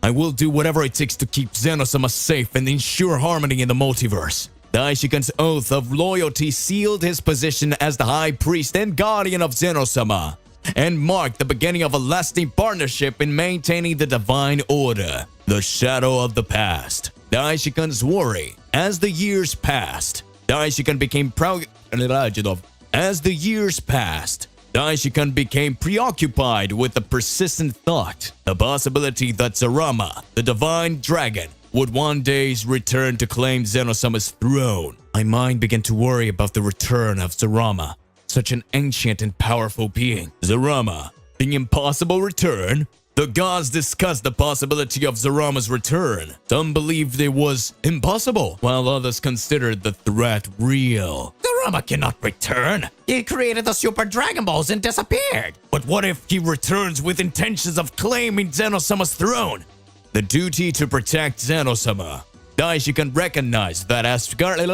I will do whatever it takes to keep Zenosama safe and ensure harmony in the multiverse. Daishikan's oath of loyalty sealed his position as the High Priest and guardian of Zenosama, and marked the beginning of a lasting partnership in maintaining the divine order. The shadow of the past. Daishikan's worry. As the years passed, Daishikan became proud As the years passed, Daishikan became preoccupied with the persistent thought, the possibility that Zarama, the divine dragon, would one day return to claim Zenosama's throne. My mind began to worry about the return of Zarama, such an ancient and powerful being. Zarama, the impossible return? The gods discussed the possibility of Zarama's return. Some believed it was impossible, while others considered the threat real. Zarama cannot return. He created the Super Dragon Balls and disappeared. But what if he returns with intentions of claiming Zenosama's throne? The duty to protect Zenosama. Daishikan recognized that as Daishikan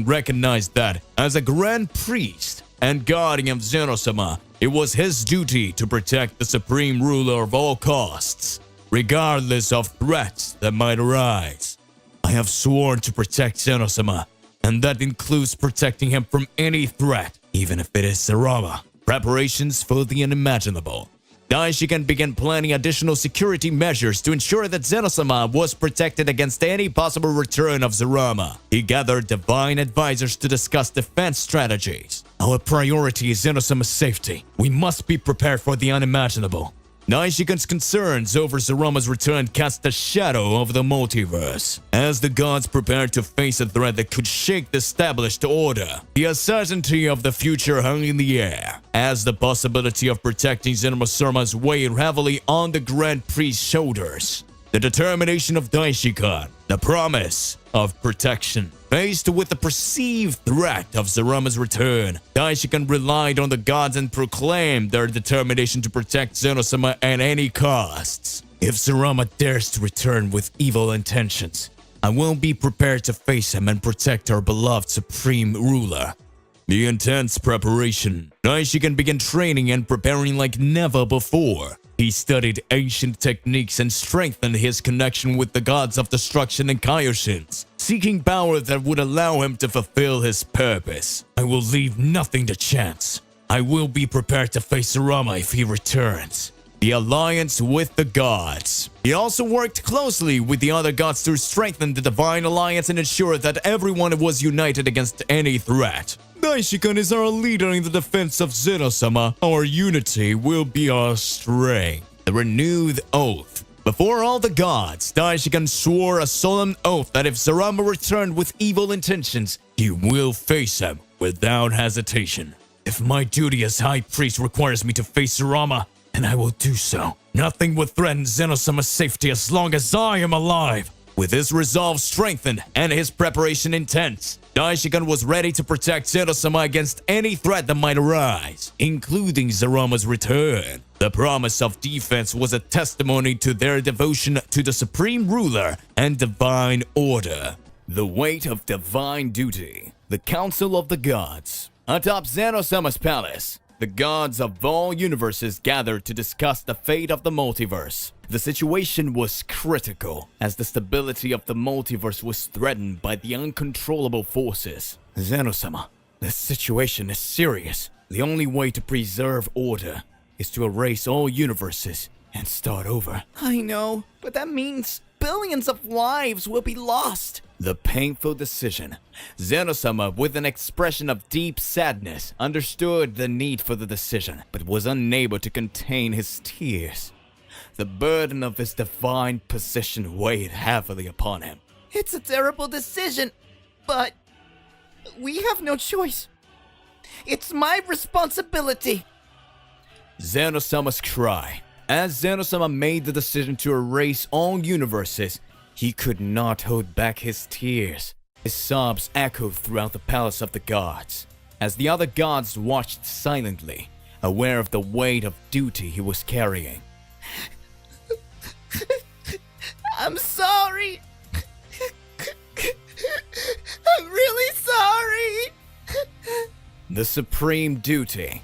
recognized that as a grand priest and guardian of Zenosama, it was his duty to protect the supreme ruler of all costs, regardless of threats that might arise. I have sworn to protect Zenosama, and that includes protecting him from any threat, even if it is Zarama. Preparations for the unimaginable. Daishikan began planning additional security measures to ensure that Zenosama was protected against any possible return of Zarama. He gathered divine advisors to discuss defense strategies. Our priority is Zenosama's safety. We must be prepared for the unimaginable. Daishikan's concerns over Zarama's return cast a shadow over the multiverse. As the gods prepared to face a threat that could shake the established order, the uncertainty of the future hung in the air. As the possibility of protecting Zenosama weighed heavily on the Grand Priest's shoulders, the determination of Daishikan, the promise of protection. Faced with the perceived threat of Zarama's return, Daishikan relied on the gods and proclaimed their determination to protect Zenosama at any costs. If Zarama dares to return with evil intentions, I will be prepared to face him and protect our beloved supreme ruler. The intense preparation. Daishikan began training and preparing like never before. He studied ancient techniques and strengthened his connection with the gods of destruction and Kaioshins, seeking power that would allow him to fulfill his purpose. I will leave nothing to chance. I will be prepared to face Zarama if he returns. The alliance with the gods. He also worked closely with the other gods to strengthen the divine alliance and ensure that everyone was united against any threat. Daishikan is our leader in the defense of Zenosama. Our unity will be our strength. The renewed oath. Before all the gods, Daishikan swore a solemn oath that if Zarama returned with evil intentions, he will face him without hesitation. If my duty as High Priest requires me to face Zarama, then I will do so. Nothing will threaten Zenosama's safety as long as I am alive. With his resolve strengthened and his preparation intense, Daishikan was ready to protect Zenosama against any threat that might arise, including Zarama's return. The promise of defense was a testimony to their devotion to the supreme ruler and divine order. The weight of divine duty. The Council of the Gods. Atop Zenosama's palace, the gods of all universes gathered to discuss the fate of the multiverse. The situation was critical, as the stability of the multiverse was threatened by the uncontrollable forces. Zenosama, this situation is serious. The only way to preserve order is to erase all universes and start over. I know, but that means billions of lives will be lost. The painful decision. Zenosama, with an expression of deep sadness, understood the need for the decision, but was unable to contain his tears. The burden of his divine position weighed heavily upon him. It's a terrible decision, but we have no choice. It's my responsibility. Zenosama's cry. As Zenosama made the decision to erase all universes, he could not hold back his tears. His sobs echoed throughout the palace of the gods, as the other gods watched silently, aware of the weight of duty he was carrying. I'm sorry. I'm really sorry. The supreme duty.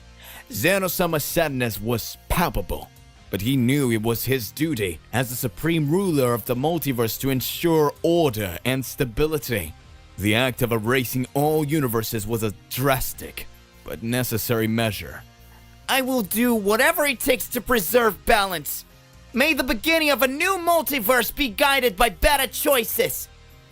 Zenosama's sadness was palpable, but he knew it was his duty as the supreme ruler of the multiverse to ensure order and stability. The act of erasing all universes was a drastic but necessary measure. I will do whatever it takes to preserve balance. May the beginning of a new multiverse be guided by better choices.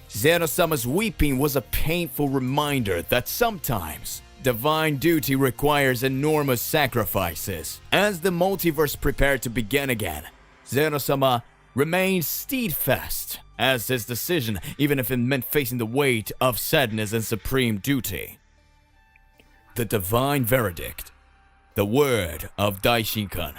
Zeno-sama's weeping was a painful reminder that sometimes divine duty requires enormous sacrifices. As the multiverse prepared to begin again, Zeno-sama remained steadfast as his decision, even if it meant facing the weight of sadness and supreme duty. The divine verdict, the word of Daishikan.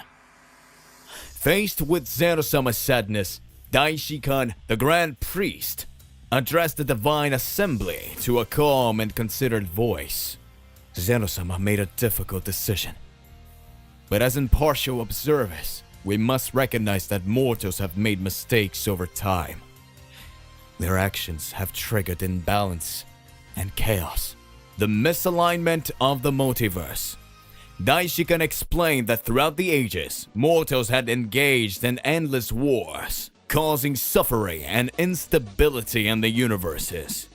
Faced with Zeno-sama's sadness, Daishikan, the Grand Priest, addressed the divine assembly to a calm and considered voice. Zeno-sama made a difficult decision. But as impartial observers, we must recognize that mortals have made mistakes over time. Their actions have triggered imbalance and chaos. The misalignment of the multiverse. Daishikan explained that throughout the ages, mortals had engaged in endless wars, causing suffering and instability in the universes.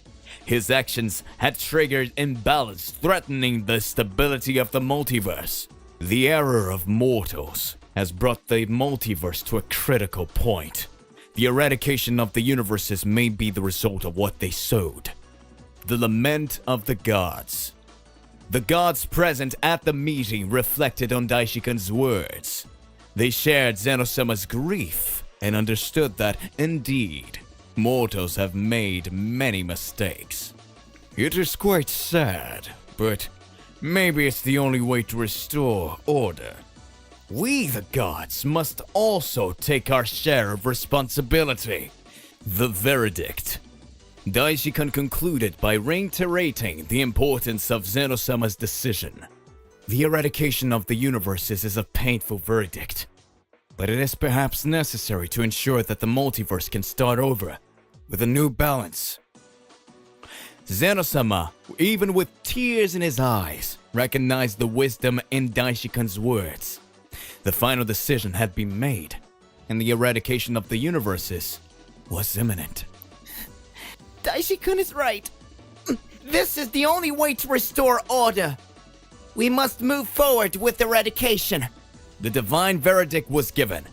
His actions had triggered imbalance, threatening the stability of the multiverse. The error of mortals has brought the multiverse to a critical point. The eradication of the universes may be the result of what they sowed. The lament of the gods. The gods present at the meeting reflected on Daishikan's words. They shared Zeno-sama's grief and understood that, indeed, mortals have made many mistakes. It is quite sad, but maybe it's the only way to restore order. We, the gods, must also take our share of responsibility. The verdict. Daishikan concluded by reiterating the importance of Zeno-sama's decision. The eradication of the universes is a painful verdict, but it is perhaps necessary to ensure that the multiverse can start over with a new balance. Zeno-sama, even with tears in his eyes, recognized the wisdom in Daishikan's words. The final decision had been made, and the eradication of the universes was imminent. Daishikan is right. This is the only way to restore order. We must move forward with eradication. The divine verdict was given,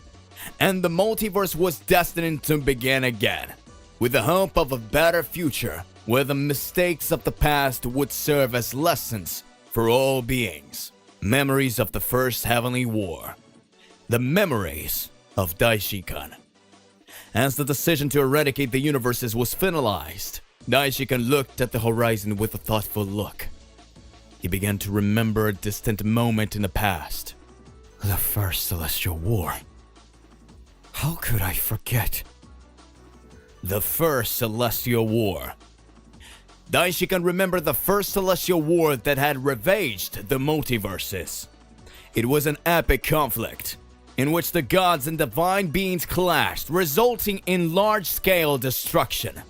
and the multiverse was destined to begin again, with the hope of a better future where the mistakes of the past would serve as lessons for all beings. Memories of the First Heavenly War. The memories of Daishikan. As the decision to eradicate the universes was finalized, Daishikan looked at the horizon with a thoughtful look. He began to remember a distant moment in the past. The First Celestial War. How could I forget? The First Celestial War. Daishikan remembered the First Celestial War that had ravaged the multiverses. It was an epic conflict in which the gods and divine beings clashed, resulting in large-scale destruction.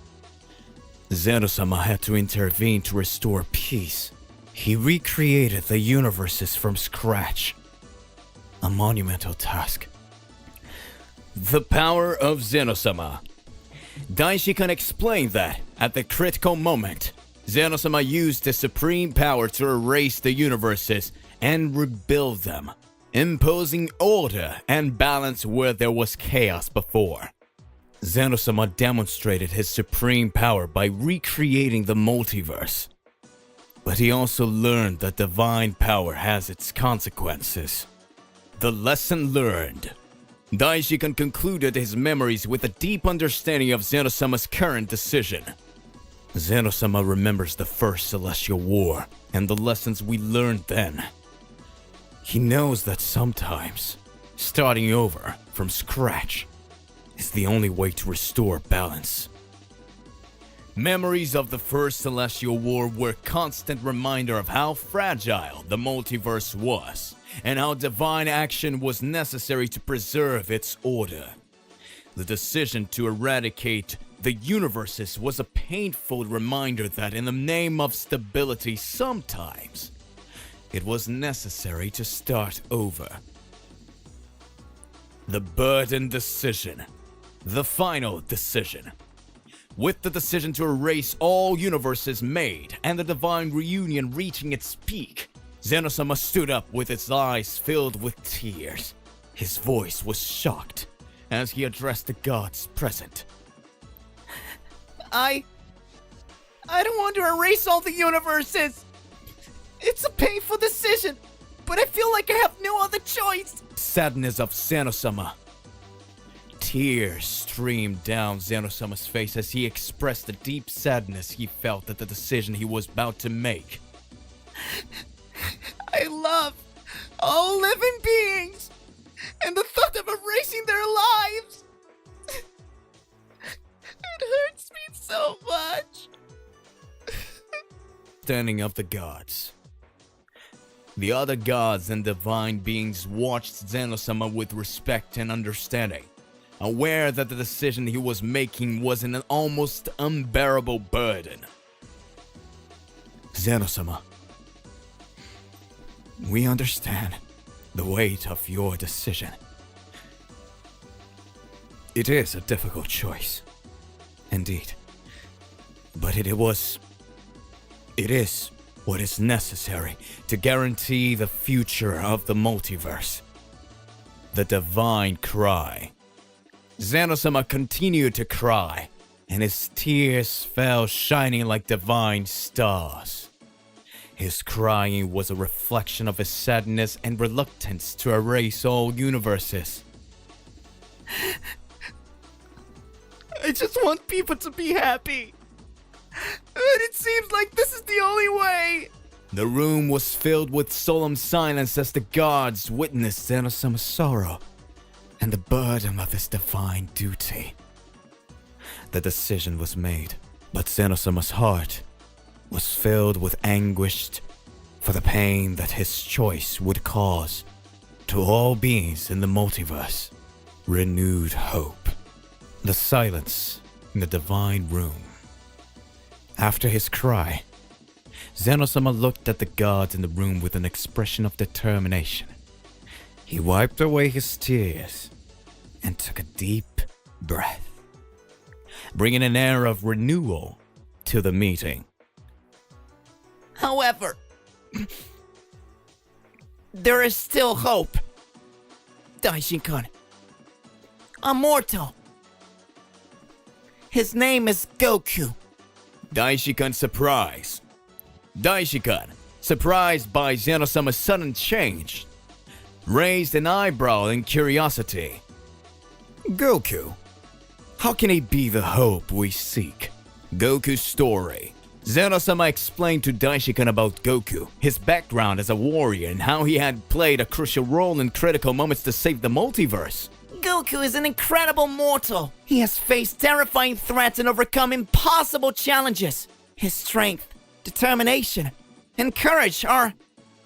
Zeno-sama had to intervene to restore peace. He recreated the universes from scratch. A monumental task. The power of Zeno-sama. Daishikan explained that, at the critical moment, Zeno-sama used his supreme power to erase the universes and rebuild them, imposing order and balance where there was chaos before. Zeno-sama demonstrated his supreme power by recreating the multiverse. But he also learned that divine power has its consequences. The lesson learned. Daishikan concluded his memories with a deep understanding of Zeno-sama's current decision. Zeno-sama remembers the First Celestial War and the lessons we learned then. He knows that sometimes, starting over from scratch is the only way to restore balance. Memories of the First Celestial War were a constant reminder of how fragile the multiverse was, and how divine action was necessary to preserve its order. The decision to eradicate the universes was a painful reminder that in the name of stability, sometimes it was necessary to start over. The burden decision. The final decision. With the decision to erase all universes made and the divine reunion reaching its peak, Zeno-sama stood up with his eyes filled with tears. His voice was shocked as he addressed the gods present. I I don't want to erase all the universes. It's a painful decision, but I feel like I have no other choice. Sadness of Xenosama. Tears streamed down Xenosama's face as he expressed the deep sadness he felt at the decision he was about to make. I love all living beings, and the thought of erasing their lives, it hurts me so much. Standing of the gods. The other gods and divine beings watched Xenosama with respect and understanding, aware that the decision he was making was an almost unbearable burden. Xenosama, we understand the weight of your decision. It is a difficult choice, indeed, but it is what is necessary to guarantee the future of the multiverse. The divine cry. Xenosama continued to cry, and his tears fell shining like divine stars. His crying was a reflection of his sadness and reluctance to erase all universes. I just want people to be happy. And it seems like this is the only way. The room was filled with solemn silence as the gods witnessed Xenosama's sorrow and the burden of his divine duty. The decision was made, but Xenosama's heart was filled with anguish for the pain that his choice would cause to all beings in the multiverse. Renewed hope. The silence in the divine room. After his cry, Xenosama looked at the gods in the room with an expression of determination. He wiped away his tears and took a deep breath, bringing an air of renewal to the meeting. However, there is still hope. Daishin-kun, a mortal. His name is Goku. Daishin-kun surprised. Daishin-kun, surprised by Xenosama's sudden change, raised an eyebrow in curiosity. Goku, how can he be the hope we seek? Goku's story. Xenosama explained to Daishin-kun about Goku, his background as a warrior, and how he had played a crucial role in critical moments to save the multiverse. Goku is an incredible mortal. He has faced terrifying threats and overcome impossible challenges. His strength, determination, and courage are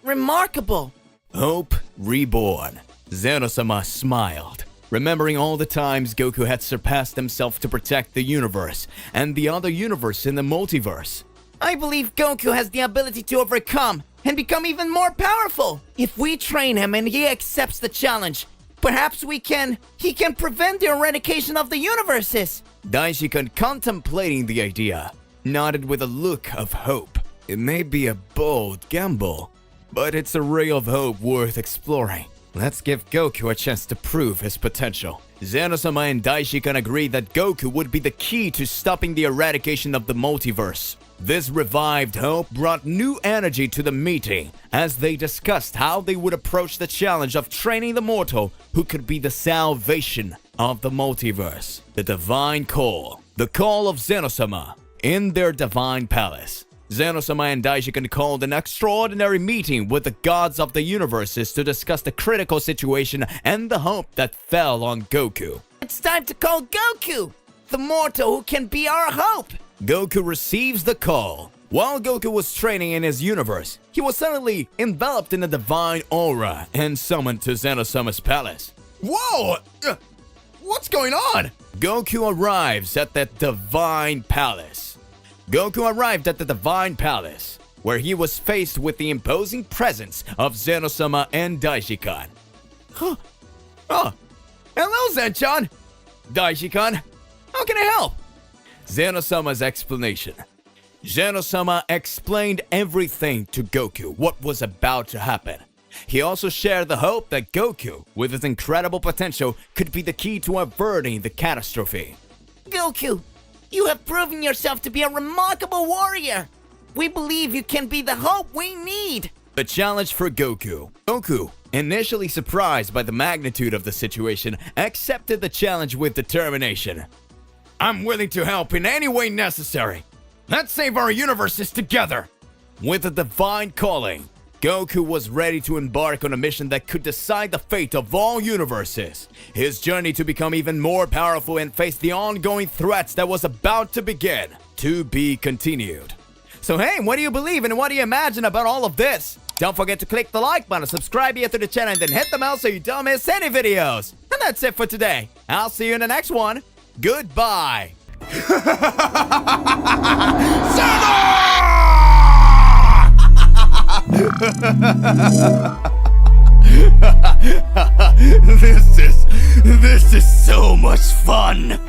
remarkable. Hope reborn. Xenosama smiled, remembering all the times Goku had surpassed himself to protect the universe and the other universe in the multiverse. I believe Goku has the ability to overcome and become even more powerful. If we train him and he accepts the challenge, perhaps he can prevent the eradication of the universes. Daishin-kun, contemplating the idea, nodded with a look of hope. It may be a bold gamble, but it's a ray of hope worth exploring. Let's give Goku a chance to prove his potential. Xenosama and Daishin-kun agreed that Goku would be the key to stopping the eradication of the multiverse. This revived hope brought new energy to the meeting as they discussed how they would approach the challenge of training the mortal who could be the salvation of the multiverse. The divine call. The call of Xenosama in their divine palace. Xenosama and Daishin-kun called an extraordinary meeting with the gods of the universes to discuss the critical situation and the hope that fell on Goku. It's time to call Goku, the mortal who can be our hope. Goku receives the call. While Goku was training in his universe, he was suddenly enveloped in a divine aura and summoned to Xenosama's palace. Whoa! What's going on? Goku arrives at that divine palace. Where he was faced with the imposing presence of Xenosama and Daishin-kun. Oh, hello, Zen-chan! Daishin-kun, how can I help? Xenosama's explanation. Xenosama explained everything to Goku, what was about to happen. He also shared the hope that Goku, with his incredible potential, could be the key to averting the catastrophe. Goku, You have proven yourself to be a remarkable warrior. We believe you can be the hope we need. The challenge for Goku. Goku, initially surprised by the magnitude of the situation, accepted the challenge with determination. I'm willing to help in any way necessary. Let's save our universes together. With a divine calling, Goku was ready to embark on a mission that could decide the fate of all universes. His journey to become even more powerful and face the ongoing threats that was about to begin. To be continued. So hey, what do you believe and what do you imagine about all of this? Don't forget to click the like button, subscribe here to the channel, and then hit the bell so you don't miss any videos. And that's it for today. I'll see you in the next one. Goodbye. This is so much fun!